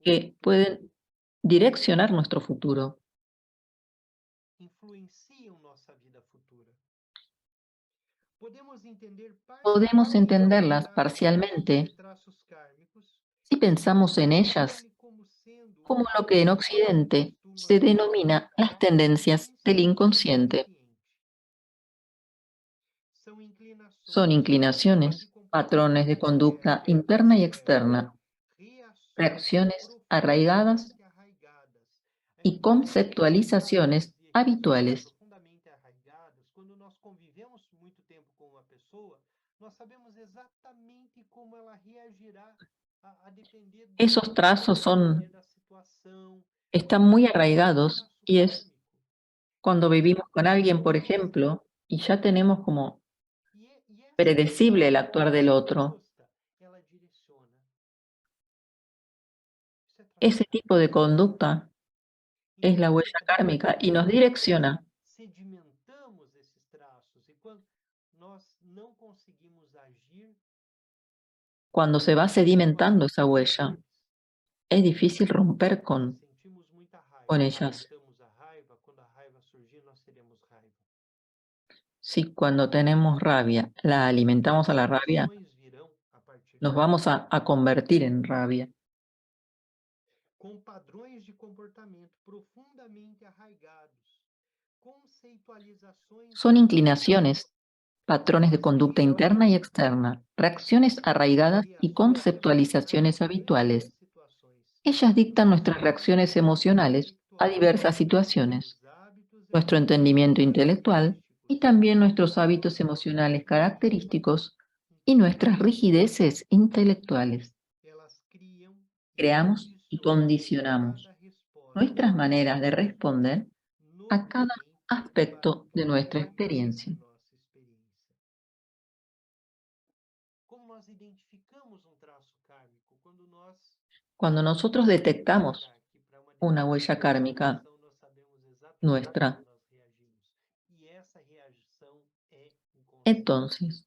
que pueden direccionar nuestro futuro. Podemos entenderlas parcialmente si pensamos en ellas como lo que en Occidente se denomina las tendencias del inconsciente. Son inclinaciones, patrones de conducta interna y externa, reacciones arraigadas y conceptualizaciones habituales. Esos trazos están muy arraigados y es cuando vivimos con alguien, por ejemplo, y ya tenemos como predecible el actuar del otro. Ese tipo de conducta es la huella kármica y nos direcciona. Cuando se va sedimentando esa huella, es difícil romper con ellas. Si cuando tenemos rabia la alimentamos a la rabia, nos vamos a convertir en rabia. Son inclinaciones, patrones de conducta interna y externa, reacciones arraigadas y conceptualizaciones habituales. Ellas dictan nuestras reacciones emocionales a diversas situaciones, nuestro entendimiento intelectual y también nuestros hábitos emocionales característicos y nuestras rigideces intelectuales. Creamos y condicionamos. nuestras maneras de responder no a cada ambiente aspecto de para nuestra toda experiencia. essa nossa experiência. Como nós identificamos um traço kármico? Quando nós Cuando nosotros podemos detectamos identificar que para uma una huella determinada kármica situação nós sabemos exatamente nuestra, como nós reagimos. E essa reação é inconsciente. entonces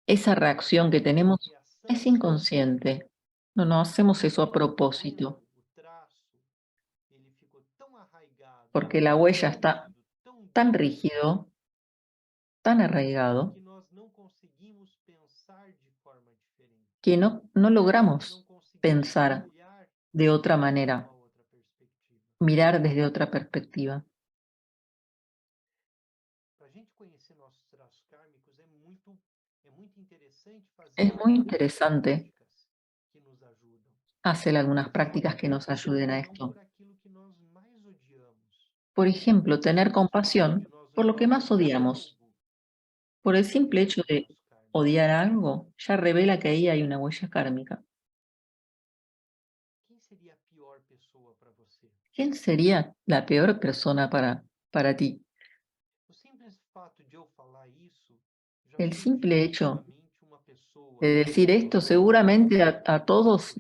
esa reacción que Essa tenemos reação es é inconsciente. inconsciente. No hacemos eso a Porque propósito, o traço, ele ficou tão arraigado, porque la tão huella está rígido, tão tan duro, rígido, tan arraigado, que nós não conseguimos pensar de forma diferente. que no Nós logramos não conseguimos pensar olhar de otra de manera, uma outra perspectiva. mirar desde otra perspectiva. Para a gente conhecer nossos traços kármicos é muito interessante fazer Es muy algumas interesante práticas que nos ajudam. hacer algunas prácticas que nos Ter ayuden a compaixão esto. por aquilo que nós mais odiamos. Por ejemplo, tener compasión Que nós por lo que más odiamos odiamos. algo, Por el isso simple é hecho um de traço kármico. odiar algo, ya revela que ahí hay una huella kármica. Quem seria a pior pessoa para você? ¿Quién sería la peor persona para ti? O simples fato de eu falar isso já El surgiu simple na hecho sua mente uma pessoa de decir esto seguramente a todos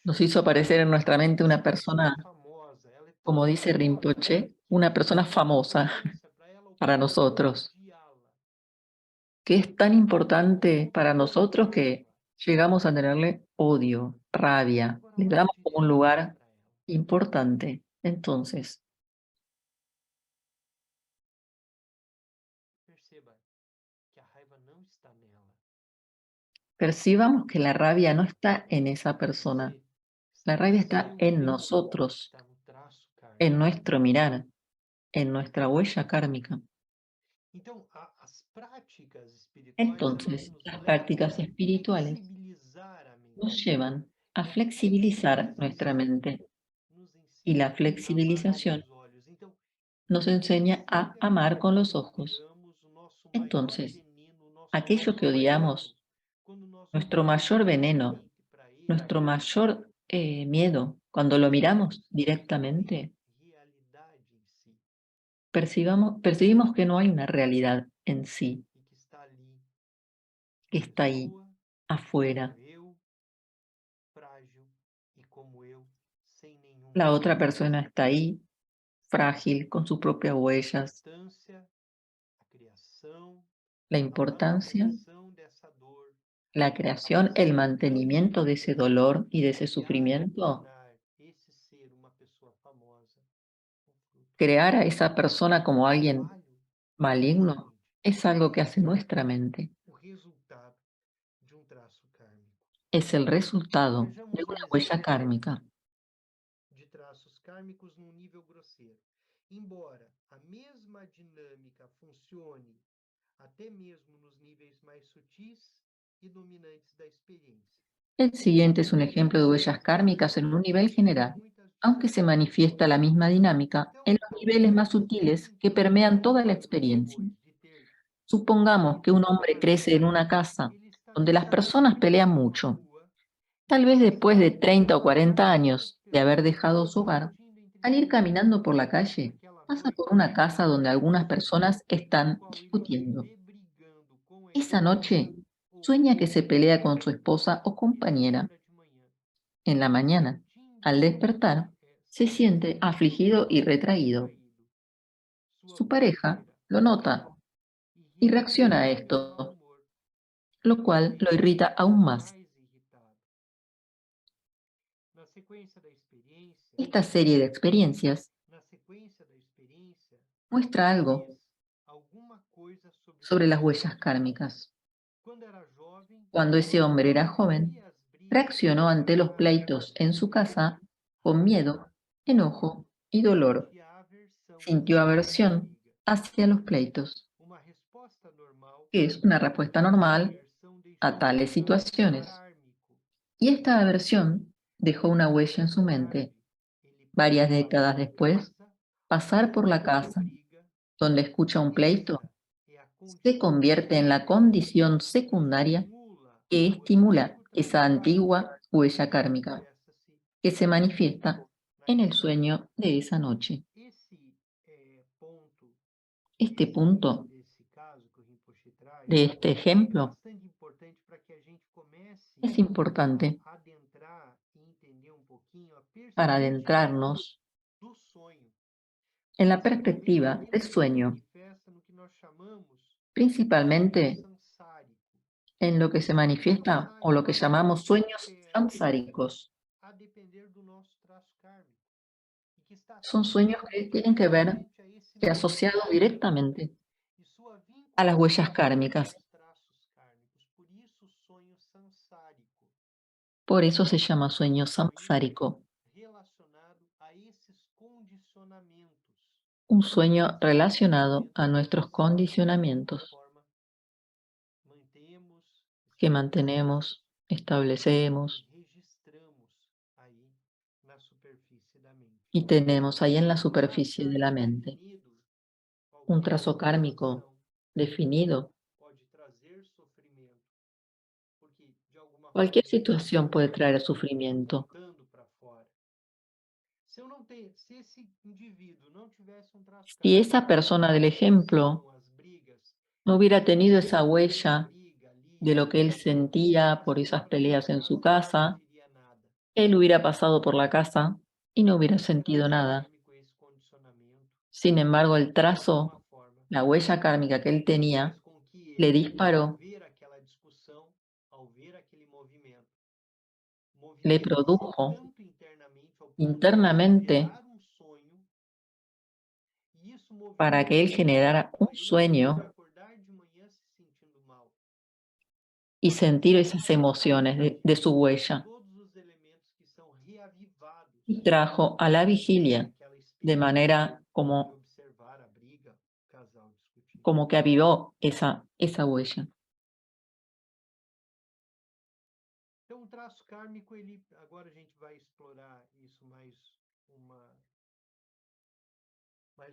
nos hizo aparecer en nuestra mente una tão persona, famosa, ela é tão como dice famosa Rinpoche, que una é persona de uma famosa importância para ela ao para ponto de eu nosotros, odiá-la. que es tan importante para Amo nosotros odiá-la. que llegamos a tenerle odio, rabia, Agora le olhe damos como un diretamente lugar para ela. importante. Entonces, Perceba que a raiva não está nela. percibamos que la rabia no está en esa persona, Você la está no rabia está seu en eu, nosotros, está no traço kármico. en nuestro mirar, en nuestra huella kármica. Então, as práticas espirituais, elas Entonces, nos las levam a prácticas espirituales flexibilizar a nos mente. llevan a E a flexibilizar nuestra flexibilização mente nos y la ensina a amar com flexibilización os olhos. Então, nos enseña a sempre amar aquilo con que los nós ojos. odiamos, o nosso maior Entonces, veneno, o nosso aquello que maior medo, odiamos, quando nós nuestro olhamos mayor veneno, diretamente para ele, nuestro mayor miedo, cuando lo miramos percebemos que isso não tem directamente, realidade em si percibimos que no hay una realidad en sí, e que está ali que uma está ahí, pessoa afuera. como eu, frágil e como eu, sem nenhuma La otra huella. persona está ahí, frágil, con sus propias A huellas. importância, a criação, La a importancia, manutenção dessa dor, la a creación, el possibilidade mantenimiento de ese dolor y de ese criar e sufrimiento, tornar esse ser uma pessoa famosa, um fruto crear a esa persona como do alguien trabalho da nossa maligno, mente, es algo que hace nuestra mente. o resultado de um traço kármico. Es el resultado de Vejamos um una huella exemplo kármica. de traços kármicos num nível grosseiro. Embora a mesma dinâmica funcione até mesmo nos níveis mais sutis e dominantes da experiência. El siguiente es un ejemplo de huellas kármicas en un nivel general, aunque se manifiesta la misma dinámica en Então, los niveles más sutiles que permean toda la experiencia. depois de ter Supongamos que un hombre experimentado, crece en una casa ele está donde las personas caminhando pelean por uma mucho. rua e Tal vez después de percebe 30 o 40 muitas años de haber pessoas dejado su hogar, discutindo entre al ir si. caminando por la calle, Naquela pasa noite, por una casa donde algunas sonho personas no están qual ele se discutiendo. vê brigando com a Esa esposa noche sueña que se oculta pelea con su esposa o e na compañera. hora de manhã, En la mañana, al sentindo despertar, se essa siente afligido y retraído. retraído, sua Su pareja companheira lo nota y irrita-se reacciona a com esse mau esto, humor, lo cual lo deixa irrita aún más. mais irritado. Na sequência da experiência, Esta serie de experiencias na sequência da experiência, muestra algo diz alguma coisa sobre sobre seus las huellas sentimentos. kármicas. Quando era jovem, Cuando ese hombre era joven, via as brigas reaccionó com ante los raiva, pleitos en su casa con raiva, miedo, enojo y dolor. sentia aversão Sintió à aversión briga. hacia los pleitos, Uma resposta normal, que es una respuesta essa normal aversão a deixou um tales traço situaciones. kármico Y esta aversión dejó una huella en su mais mente. tarde. Ele Varias passa décadas pela después, casa pasar por onde la há uma casa briga. donde escucha un pleito Essa é a se condição convierte en la condición que secundaria estimula que o estimula antigo esa traço kármico antigua huella que kármica, manifesta-se que se manifiesta en el sueño de esa noche. Ponto Este punto desse caso que o Rinpoche traz de este é ejemplo bastante importante para que a gente comece es importante a adentrar e entender um pouquinho a para perspectiva adentrarnos do sonho, en la principalmente perspectiva quando del ele se sueño, manifesta no que nós chamamos de sonho principalmente samsárico. en lo que se O sonho manifiesta o lo que samsárico llamamos ele sueños opera samsáricos. a depender do nosso traço kármico e que está Son sueños que atrelado tienen que ver diretamente a esse y nosso asociados traço kármico directamente e sua a las vinculação huellas com kármicas. esses traços kármicos. Por isso, o sonho samsárico. Por eso se llama É sueño um sonho samsárico, relacionado a esses condicionamentos un que sueño nós, relacionado dentro a de nuestros nós, de alguma condicionamientos forma, mantemos, que estabelecemos mantenemos, establecemos e registramos aí na superfície da mente. y tenemos ahí en la Um traço superficie de la kármico mente. definido, Un qualquer trazo kármico situação definido. pode trazer sofrimento, porque de alguma Cualquier forma esse situación puede sofrimento traer está sufrimiento. botando para fora. Se esse indivíduo não tivesse um traço Si kármico, esa persona del a ejemplo discussão, as brigas, no hubiera tenido esa a huella briga ali, de lo que él sentía por essa esas hora dentro peleas de en su casa não casa, sentiria nada. él hubiera pasado por la casa y no hubiera Esse sentido traço nada. kármico, esse condicionamento, Sin embargo, el de alguma trazo, forma, la huella kármica que él faz tenía, com que le ele, ao disparó, ver aquela discussão, ao ver aquele movimento, le movimente-se produjo tanto internamente ao ponto dele internamente gerar um sonho, e isso para que él movimenta generara un ele ao ponto de sueño acordar de manhã se sentindo mal. y sentir esas Traz à emociones de su vigília huella. todos os elementos que são reavivados Y trajo a la vigilia naquela de experiência manera de como, observar a briga, o casal discutindo. como que avivó esa huella. Então, o traço kármico, ele, agora a gente vai explorar isso mais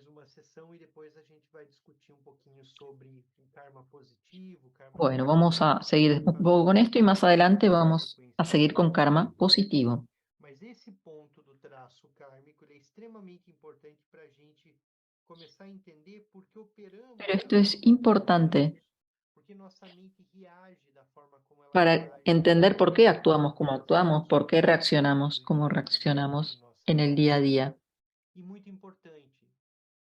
uma sessão e depois a gente vai discutir um pouquinho sobre o karma positivo, karma Bueno, vamos a negativo, seguir un fazer poco con esto y más adelante vamos a sequência seguir con disso. karma positivo. Mas esse ponto do traço kármico ele é extremamente importante para a gente começar a entender por que operamos Pero da esto es forma como importante operamos, porque nossa mente reage da forma como ela para reage entender por qué actuamos diante como das actuamos, por qué situações reaccionamos do como dia a dia em reaccionamos nossa en el vida. día a día. E muito importante,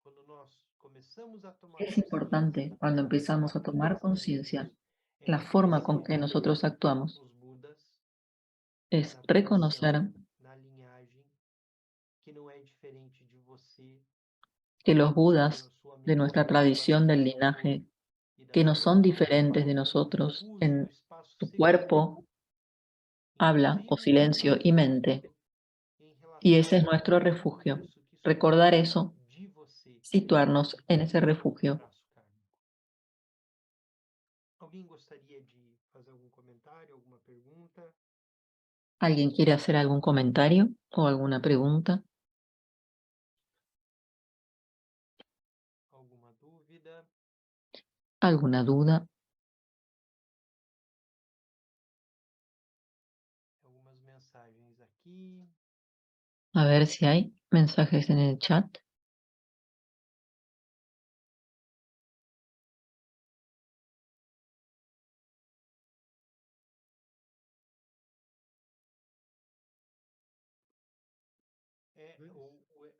quando nós começamos a tomar Es consciência importante cuando da empezamos forma a como tomar nós agimos, conciencia é la forma con que reconhecer nosotros actuamos, os Budas es na tradição, reconocer na linhagem, que não é diferente de você, que los na Budas sua de mente, nuestra no tradición espaço del interior linaje, e da que no sua son mente, diferentes de no nosotros fuso do en espaço tu seguro, cuerpo, habla o inclusive silencio y mente, atuando em y ese es relação nuestro a tudo refugio. isso que Recordar surge eso, de você, situarnos en ese como refugio. traço kármico. Alguém gostaria de fazer algum comentário, alguma pergunta? ¿Alguien quiere hacer algún comentario o alguna pregunta? Alguma dúvida? ¿Alguna duda? Algumas mensagens aqui. A ver si hay mensajes en el chat.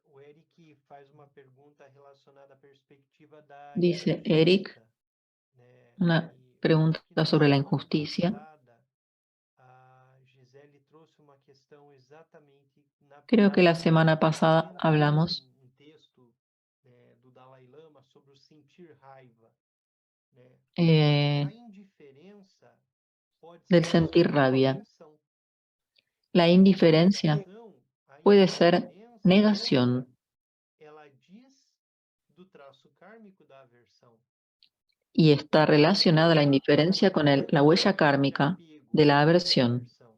O Eric faz uma pergunta relacionada à perspectiva da Dice Eric, injustiça, né? una E acho que pregunta na sobre la semana injusticia. passada a Gisele trouxe uma questão exatamente Creo que la semana pasada trazendo hablamos um texto, do Dalai Lama sobre o sentir raiva, né? A indiferença pode del ser sentir uma rabia. negação. La E a indiferencia negação, a puede ser indiferença, negación ela diz do traço kármico da aversão. y está relacionada la indiferencia con la huella De kármica apego de la e de aversión. aversão.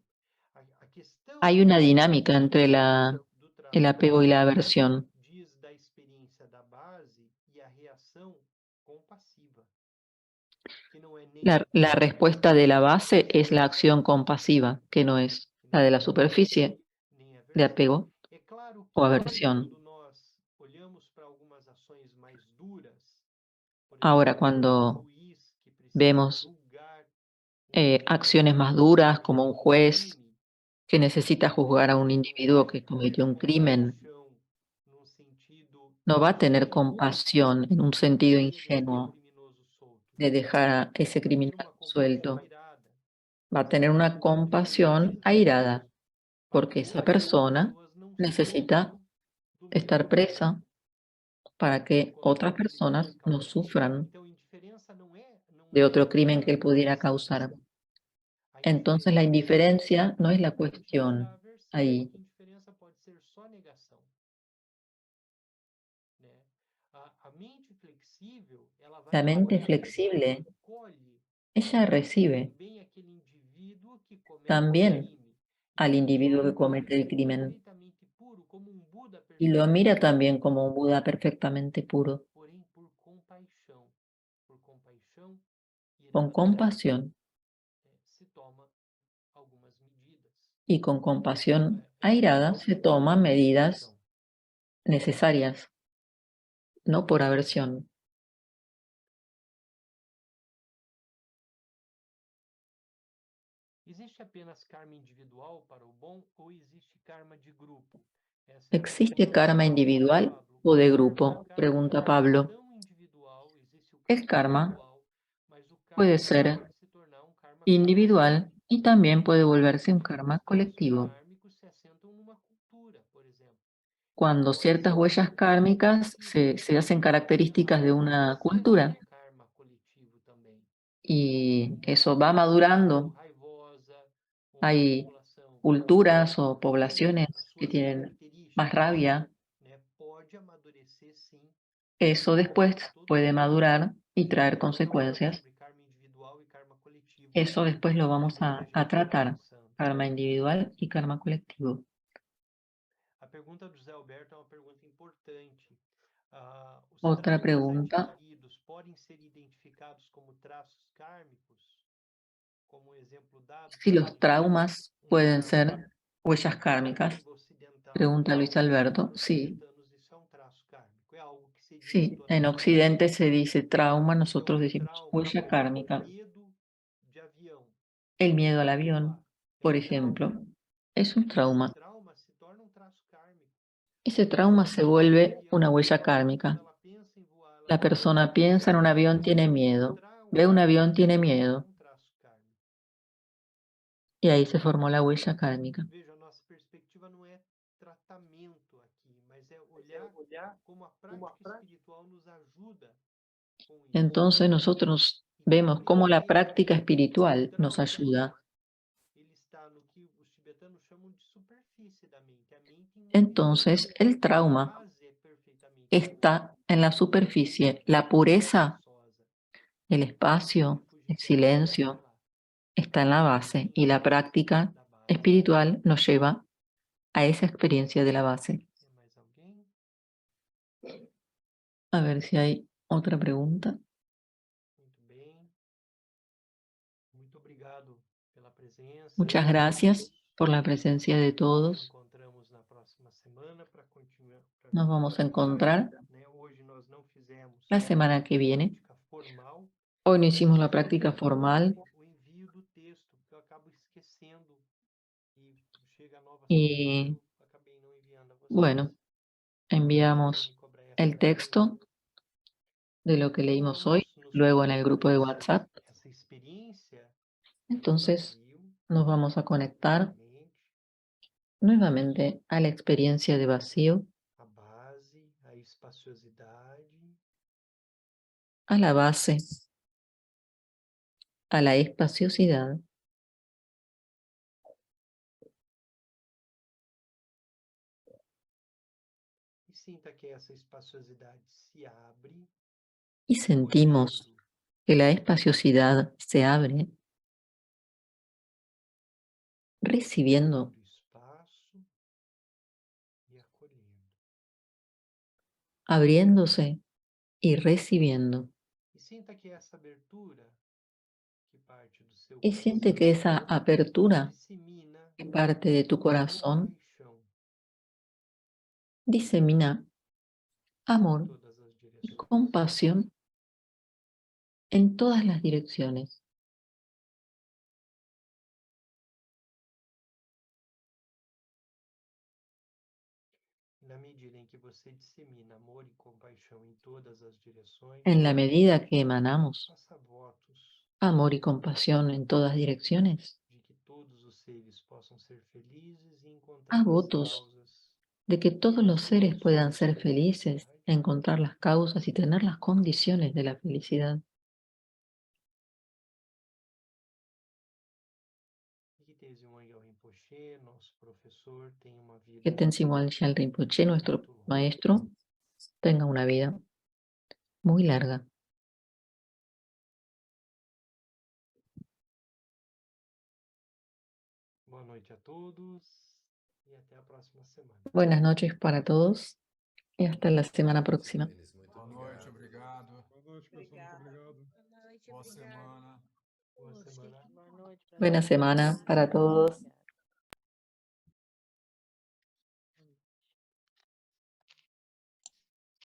A questão Hay é una que dinámica entre do el traço apego y la kármico aversión. diz da experiência da base e a reação compassiva, que não é nem La respuesta de la base es la acción compasiva, que no es que la não de é la nem apego superficie nem de aversão. apego. É claro o aversión. Ahora, cuando vemos acciones más duras, como un juez que necesita juzgar a un individuo que cometió un crimen, no va a tener compasión en un sentido ingenuo de dejar a ese criminal suelto. Va a tener una compasión airada, porque esa persona necesita estar presa para que otras personas no sufran de otro crimen que él pudiera causar. Entonces la indiferencia no es la cuestión ahí. La mente flexible, ella recibe también al individuo que comete el crimen y lo mira también como un Buda perfectamente puro, con compasión, y con compasión airada se toman medidas necesarias, no por aversión. ¿Existe karma individual o de grupo? Pregunta Pablo. El karma puede ser individual y también puede volverse un karma colectivo. Cuando ciertas huellas kármicas se hacen características de una cultura y eso va madurando. Hay culturas o poblaciones que tienen más rabia. Eso después puede madurar y traer consecuencias. Eso después lo vamos a tratar. Karma individual y karma colectivo. Otra pregunta. Si los traumas pueden ser huellas kármicas. Pregunta Luis Alberto. Sí. Sí, en Occidente se dice trauma, nosotros decimos huella kármica. El miedo al avión, por ejemplo, es un trauma. Ese trauma se vuelve una huella kármica. La persona piensa en un avión, tiene miedo. Ve un avión, tiene miedo. Y ahí se formó la huella kármica. Entonces nosotros vemos cómo la práctica espiritual nos ayuda. Entonces el trauma está en la superficie. La pureza, el espacio, el silencio, está en la base y la práctica espiritual nos lleva a esa experiencia de la base. A ver si hay otra pregunta. Muchas gracias por la presencia de todos. Nos vamos a encontrar la semana que viene. Hoy no hicimos la práctica formal y bueno, enviamos el texto de lo que leímos hoy, luego en el grupo de WhatsApp. Entonces nos vamos a conectar nuevamente a la experiencia de vacío, a la base, a la espaciosidad y sentimos que la espaciosidad se abre, recibiendo, abriéndose y recibiendo. Y siente que esa apertura que parte de tu corazón disemina amor todas as y direções. compasión en todas las direcciones. Na medida em que você dissemina amor e compaixão em todas as direções, En la medida que emanamos faça votos amor y compasión en todas direcciones, de que todos os seres possam ser felizes e haz encontrar as votos causas de que todos los seres e puedan ser condições da felices, felicidade. encontrar las causas y tener las condiciones de la felicidad. E que Tenzin Wangyal Rinpoche, nosso professor, tenha uma vida Que Tenzin Wangyal Rinpoche, nuestro muito longa. maestro, tenga una vida muy larga. Boa noite a todos e até a próxima semana. Buenas noches para todos y hasta la semana próxima. Denis, muito Boa noite, obrigado. obrigado. Boa noite, professor. Muito obrigado. Boa noite, Boa obrigada. semana. Boa semana. Boa noite. Buena semana para todos.